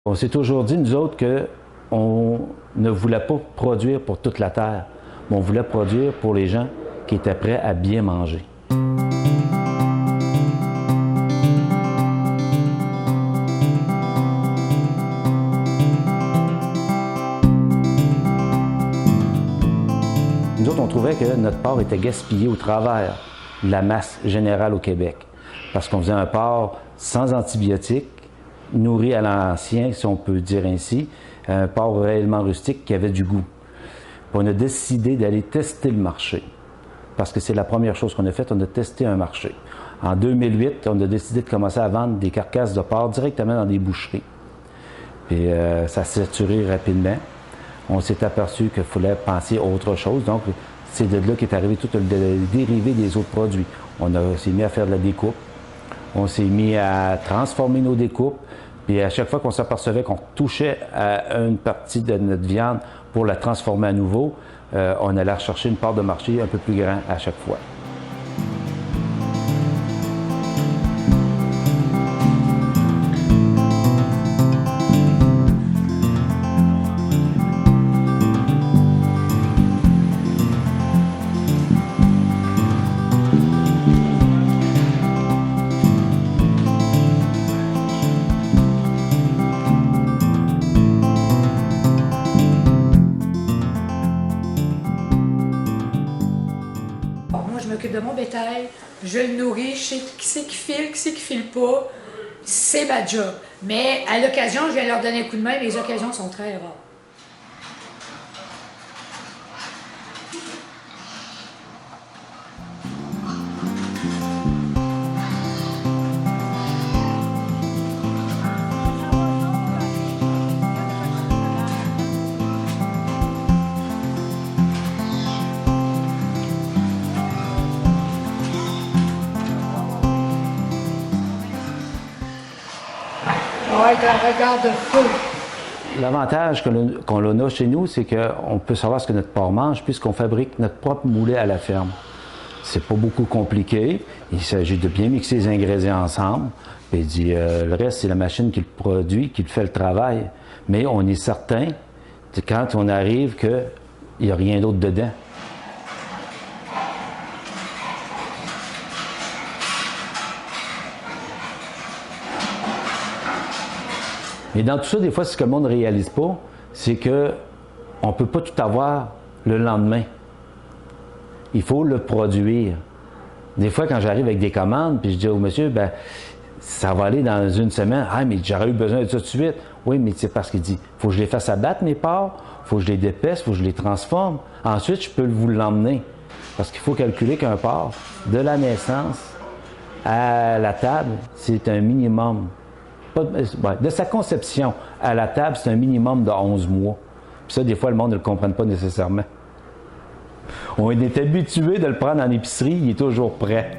On s'est toujours dit, nous autres, qu'on ne voulait pas produire pour toute la terre, mais on voulait produire pour les gens qui étaient prêts à bien manger. Nous autres, on trouvait que notre porc était gaspillé au travers de la masse générale au Québec, parce qu'on faisait un porc sans antibiotiques, nourri à l'ancien, si on peut dire ainsi, un porc réellement rustique qui avait du goût. Puis on a décidé d'aller tester le marché, parce que c'est la première chose qu'on a faite, on a testé un marché. En 2008, on a décidé de commencer à vendre des carcasses de porc directement dans des boucheries. Puis ça s'est saturé rapidement. On s'est aperçu qu'il fallait penser à autre chose, donc c'est de là qu'est arrivé tout le dérivé des autres produits. On s'est mis à faire de la découpe, on s'est mis à transformer nos découpes, puis à chaque fois qu'on s'apercevait qu'on touchait à une partie de notre viande pour la transformer à nouveau, on allait rechercher une part de marché un peu plus grande à chaque fois. Je m'occupe de mon bétail, je le nourris, je sais qui c'est qui file pas, c'est ma job. Mais à l'occasion, je viens leur donner un coup de main, les occasions sont très rares. Ouais, un regard de feu. L'avantage qu'on a chez nous, c'est qu'on peut savoir ce que notre porc mange puisqu'on fabrique notre propre moulet à la ferme. C'est pas beaucoup compliqué. Il s'agit de bien mixer les ingrédients ensemble. Puis le reste, c'est la machine qui le produit, qui le fait le travail. Mais on est certain, quand on arrive, qu'il n'y a rien d'autre dedans. Mais dans tout ça, des fois, ce que le monde ne réalise pas, c'est qu'on ne peut pas tout avoir le lendemain. Il faut le produire. Des fois, quand j'arrive avec des commandes, puis je dis au monsieur, ben, ça va aller dans une semaine. Ah, mais j'aurais eu besoin de ça tout de suite. Oui, mais c'est parce qu'il dit, il faut que je les fasse abattre, mes porcs, il faut que je les dépèce, il faut que je les transforme. Ensuite, je peux vous l'emmener. Parce qu'il faut calculer qu'un porc, de la naissance à la table, c'est un minimum. De sa conception à la table, c'est un minimum de 11 mois. Puis ça, des fois, le monde ne le comprend pas nécessairement. On est habitué de le prendre en épicerie, il est toujours prêt.